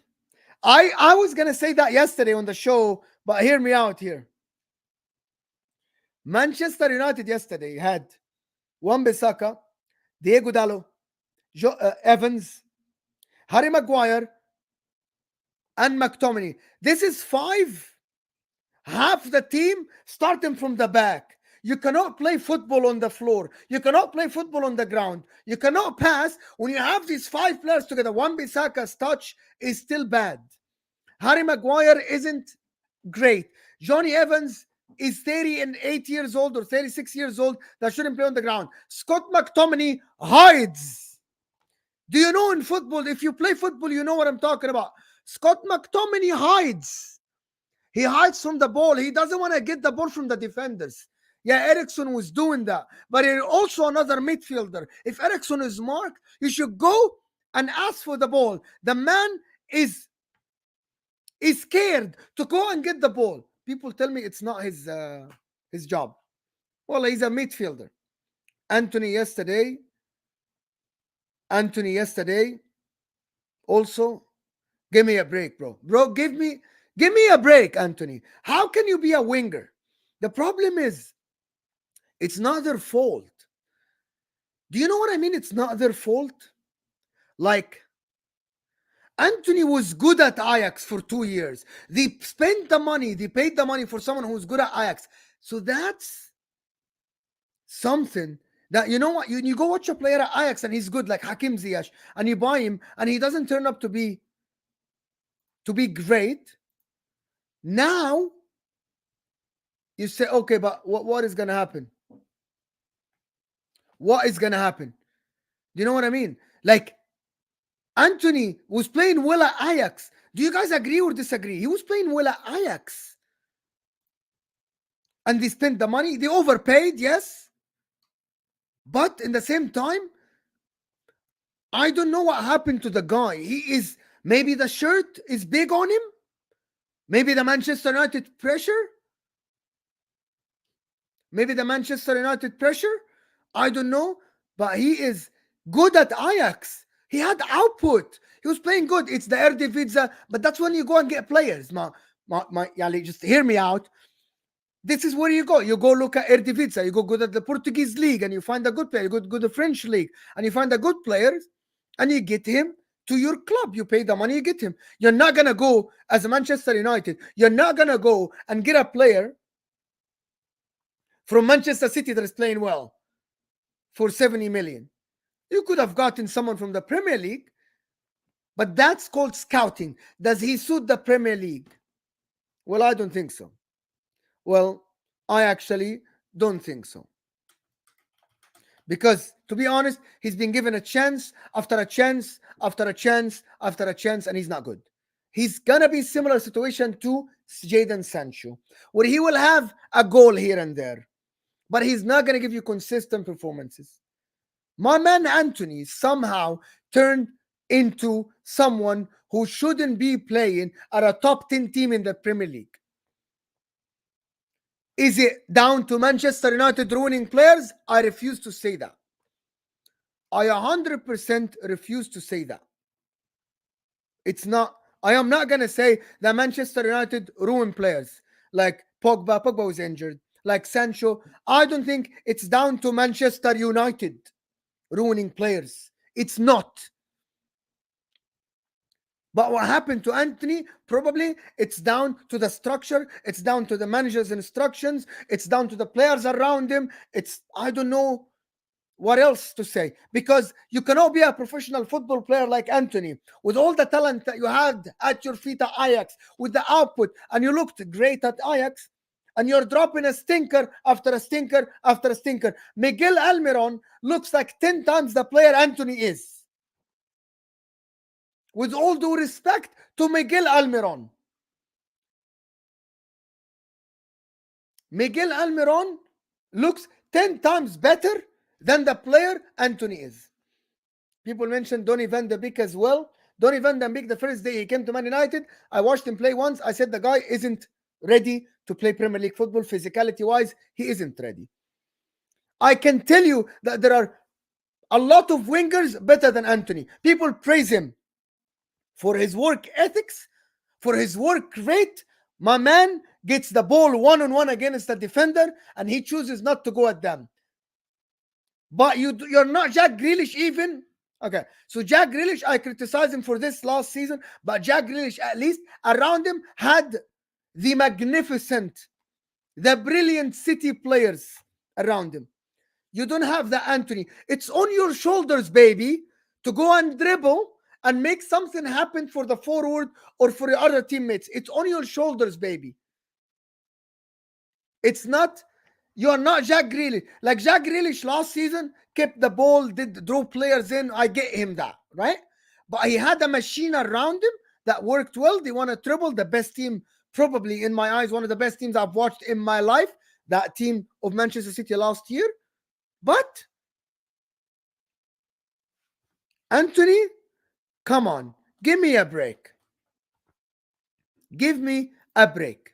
I was going to say that yesterday on the show, but hear me out here. Manchester United yesterday had Wan-Bissaka, Diego Dallo, Evans, Harry Maguire, and McTominay. This is 5. Half the team starting from the back. You cannot play football on the floor. You cannot play football on the ground. You cannot pass. When you have these 5 players together, Wan-Bissaka's touch is still bad. Harry Maguire isn't great. Johnny Evans is 38 years old or 36 years old that shouldn't play on the ground. Scott McTominay hides. Do you know in football, if you play football, you know what I'm talking about. Scott McTominay hides. He hides from the ball. He doesn't want to get the ball from the defenders. Yeah, Eriksson was doing that. But he's also another midfielder. If Eriksson is marked, you should go and ask for the ball. The man is scared to go and get the ball. People tell me it's not his job. Well, he's a midfielder. Anthony yesterday also, give me a break, bro. Give me a break, Anthony. How can you be a winger? The problem is It's not their fault. Do you know what I mean? It's not their fault. Like, Anthony was good at Ajax for 2 years. They spent the money, they paid the money for someone who's good at Ajax. So that's something that, you know what, you go watch a player at Ajax and he's good, like Hakim Ziyech, and you buy him and he doesn't turn up to be great. Now you say, okay, but what is gonna happen? What is gonna happen? Do you know what I mean? Like, Anthony was playing well at Ajax. Do you guys agree or disagree? He was playing well at Ajax. And they spent the money. They overpaid, yes. But in the same time, I don't know what happened to the guy. Maybe the shirt is big on him. Maybe the Manchester United pressure. I don't know. But he is good at Ajax. He had output. He was playing good. It's the Eredivisie, but that's when you go and get players. Just hear me out. This is where you go. You go look at Eredivisie. You go good at the Portuguese league, and you find a good player. You go to the French league, and you find a good player, and you get him to your club. You pay the money, you get him. You're not gonna go as a Manchester United. You're not gonna go and get a player from Manchester City that is playing well for 70 million. You could have gotten someone from the Premier League, but that's called scouting. Does he suit the Premier League? Well, I don't think so. Well, I actually don't think so. Because, to be honest, he's been given a chance after a chance after a chance after a chance, and he's not good. He's going to be similar situation to Jadon Sancho, where he will have a goal here and there, but he's not going to give you consistent performances. My man Anthony somehow turned into someone who shouldn't be playing at a top 10 team in the Premier League. Is it down to Manchester United ruining players? I refuse to say that. I 100% refuse to say that. It's not. I am not going to say that Manchester United ruined players. Like Pogba was injured. Like Sancho. I don't think it's down to Manchester United ruining players. It's not. But what happened to Anthony, probably it's down to the structure. It's down to the manager's instructions. It's down to the players around him. I don't know what else to say. Because you cannot be a professional football player like Anthony with all the talent that you had at your feet at Ajax, with the output, and you looked great at Ajax, and you're dropping a stinker after a stinker after a stinker. Miguel Almiron looks like 10 times the player Anthony is. With all due respect to Miguel Almiron. Miguel Almiron looks 10 times better than the player Anthony is. People mentioned Donny van de Beek as well. Donny van de Beek, the first day he came to Man United, I watched him play once. I said the guy isn't ready to play Premier League football. Physicality-wise, he isn't ready. I can tell you that there are a lot of wingers better than Anthony. People praise him for his work ethics, for his work rate. My man gets the ball one-on-one against the defender, and he chooses not to go at them. But you're not Jack Grealish even. Okay, so Jack Grealish, I criticize him for this last season, but Jack Grealish, at least around him, had the magnificent, the brilliant City players around him. You don't have the Anthony. It's on your shoulders, baby, to go and dribble and make something happen for the forward or for your other teammates. It's on your shoulders, baby. It's not, you're not Jack Grealish. Like Jack Grealish last season, kept the ball, drove players in. I get him that, right? But he had a machine around him that worked well. They won a treble. The best team, probably in my eyes, one of the best teams I've watched in my life. That team of Manchester City last year. But Anthony, come on, give me a break. Give me a break.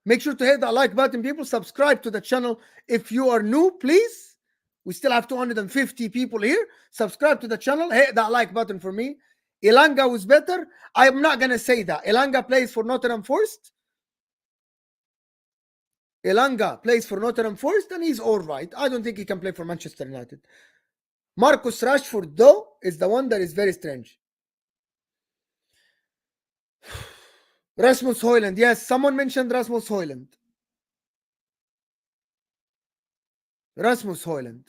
Make sure to hit that like button, people. Subscribe to the channel if you are new, please. We still have 250 people here. Subscribe to the channel. Hit that like button for me. Elanga was better. I'm not going to say that. Elanga plays for Nottingham Forest. Elanga plays for Nottingham Forest and he's all right. I don't think he can play for Manchester United. Marcus Rashford, though, is the one that is very strange. Rasmus Højlund. Yes, someone mentioned Rasmus Højlund. Rasmus Højlund.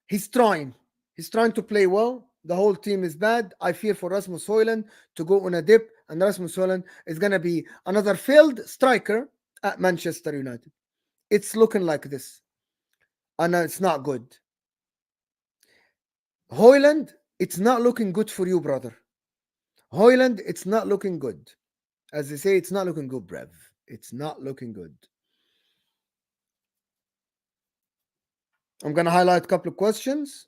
He's trying. He's trying to play well. The whole team is bad. I fear for Rasmus Højlund to go on a dip, and Rasmus Højlund is going to be another failed striker at Manchester United. It's looking like this. And it's not good. Højlund, it's not looking good for you, brother. Højlund, it's not looking good. As they say, it's not looking good, Brev. It's not looking good. I'm going to highlight a couple of questions.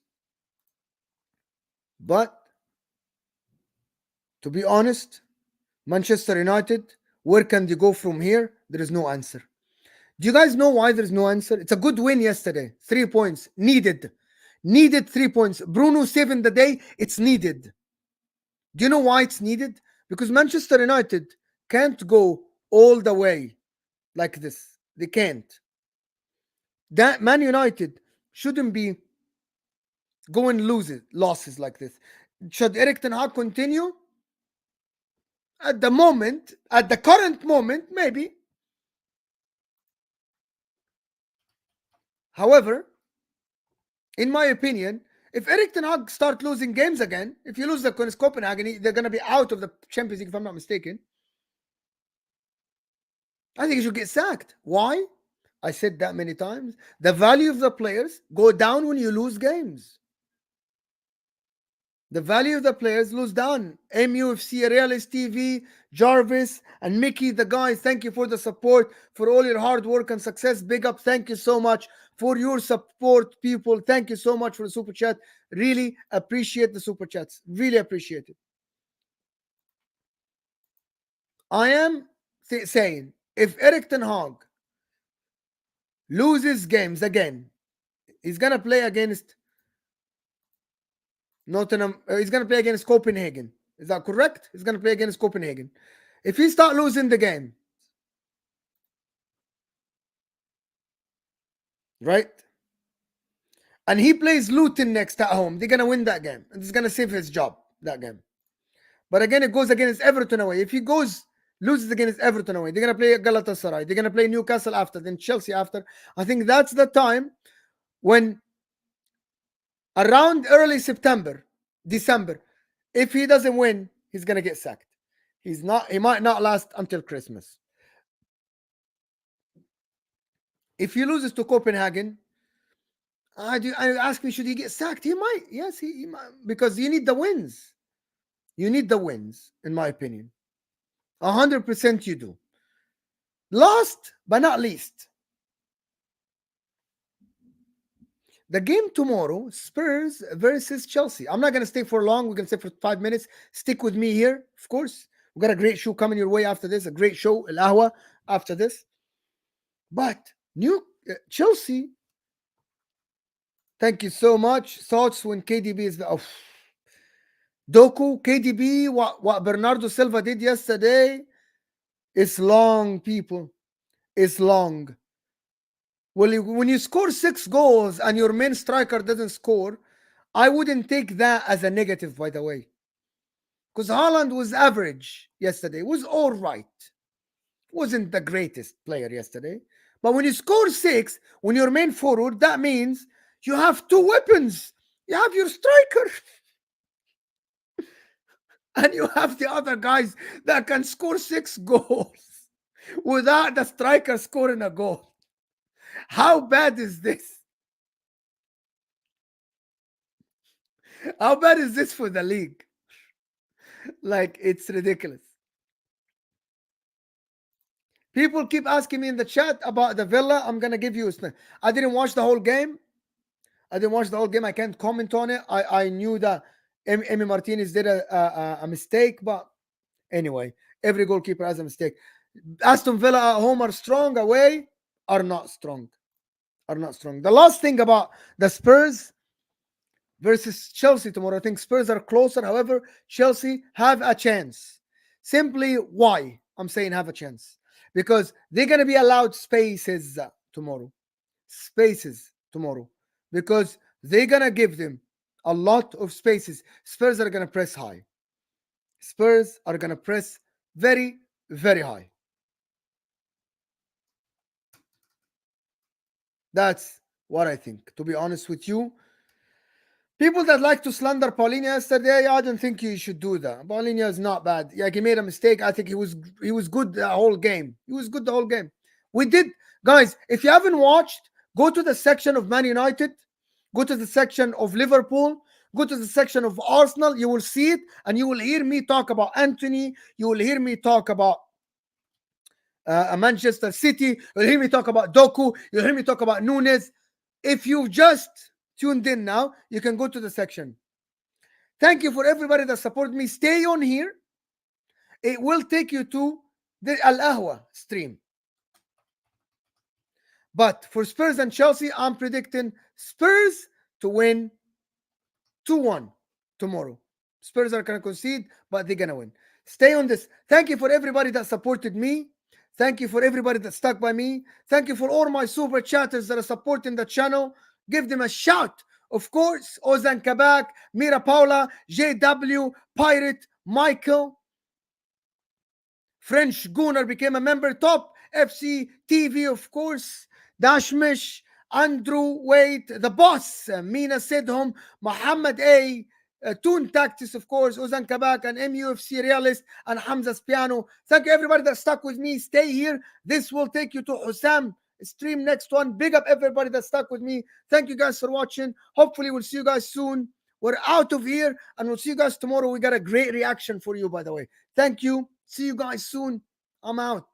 But to be honest, Manchester United, where can they go from here? There is no answer. Do you guys know why there's no answer? It's a good win yesterday. 3 points. Needed. Needed 3 points. Bruno saving the day. It's needed. Do you know why it's needed? Because Manchester United can't go all the way like this. They can't. That Man United shouldn't be going losses like this. Should Erik Ten Hag continue? At the moment, at the current moment, maybe. However, in my opinion, if Erik Ten Hag start losing games again, if you lose against Copenhagen, they're going to be out of the Champions League, if I'm not mistaken. I think he should get sacked. Why? I said that many times. The value of the players go down when you lose games. The value of the players lose down. MUFC, Realist TV, Jarvis, and Mickey, the guys, thank you for the support, for all your hard work and success. Big up. Thank you so much for your support, people. Thank you so much for the super chat. Really appreciate the super chats. Really appreciate it. I am saying, if Erik Ten Hag loses games again, he's going to play against Nottingham. He's going to play against Copenhagen. Is that correct? He's going to play against Copenhagen. If he start losing the game, right? And he plays Luton next at home, they're going to win that game. And it's going to save his job, that game. But again, it goes against Everton away. If he loses against Everton away, they're going to play Galatasaray. They're going to play Newcastle after, then Chelsea after. I think that's the time when around early September, December, if he doesn't win, he's going to get sacked. He might not last until Christmas. If he loses to Copenhagen, I ask me, should he get sacked? He might. Yes, he might, because you need the wins. You need the wins, in my opinion. 100% you do. Last but not least, the game tomorrow, Spurs versus Chelsea. I'm not going to stay for long. We're going to stay for 5 minutes. Stick with me here, of course. We've got a great show coming your way after this. A great show, El Ahwa, after this. But Chelsea, thank you so much. Thoughts when KDB is... Doku, KDB, what Bernardo Silva did yesterday, it's long, people. It's long. Well, when you score 6 goals and your main striker doesn't score, I wouldn't take that as a negative, by the way. Because Haaland was average yesterday. Was all right. Wasn't the greatest player yesterday. But when you score 6, when your main forward, that means you have 2 weapons. You have your striker. And you have the other guys that can score 6 goals without the striker scoring a goal. How bad is this? How bad is this for the league? Like, it's ridiculous. People keep asking me in the chat about the Villa. I'm going to give you I didn't watch the whole game. I can't comment on it. I knew that Emi Martinez did a mistake, but anyway, every goalkeeper has a mistake. Aston Villa at home are strong, away are not strong. The last thing about the Spurs versus Chelsea tomorrow, I think Spurs are closer. However, Chelsea have a chance. Simply why I'm saying have a chance. because they're gonna be allowed spaces tomorrow. Spaces tomorrow. Because they're gonna give them a lot of spaces. Spurs are gonna press high. Spurs are gonna press very, very high. That's what I think. To be honest with you, people that like to slander Paulinho yesterday, I don't think you should do that. Paulinho is not bad. Yeah, he made a mistake. I think he was good the whole game. He was good the whole game. We did, guys. If you haven't watched, go to the section of Man United, go to the section of Liverpool, go to the section of Arsenal. You will see it, and you will hear me talk about Anthony. You will hear me talk about Manchester City. You'll hear me talk about Doku. You'll hear me talk about Nunez. If you've just tuned in now, you can go to the section. Thank you for everybody that supported me. Stay on here. It will take you to the Al Ahwa stream. But for Spurs and Chelsea, I'm predicting Spurs to win 2-1 tomorrow. Spurs are going to concede, but they're going to win. Stay on this. Thank you for everybody that supported me. Thank you for everybody that stuck by me. Thank you for all my super chatters that are supporting the channel. Give them a shout. Of course, Ozan Kabak, Mira Paula, JW, Pirate, Michael, French Gunnar became a member. Top FC TV, of course. Dashmish, Andrew Wait, the boss, Mina Sidhom, Muhammad A, Toon Tactics, of course, Ozan Kabak, and MUFC Realist, and Hamza's Piano. Thank you, everybody that stuck with me. Stay here. This will take you to Hussam stream next one. Big up everybody that stuck with me. Thank you guys for watching. Hopefully, we'll see you guys soon. We're out of here, and we'll see you guys tomorrow. We got a great reaction for you, by the way. Thank you. See you guys soon. I'm out.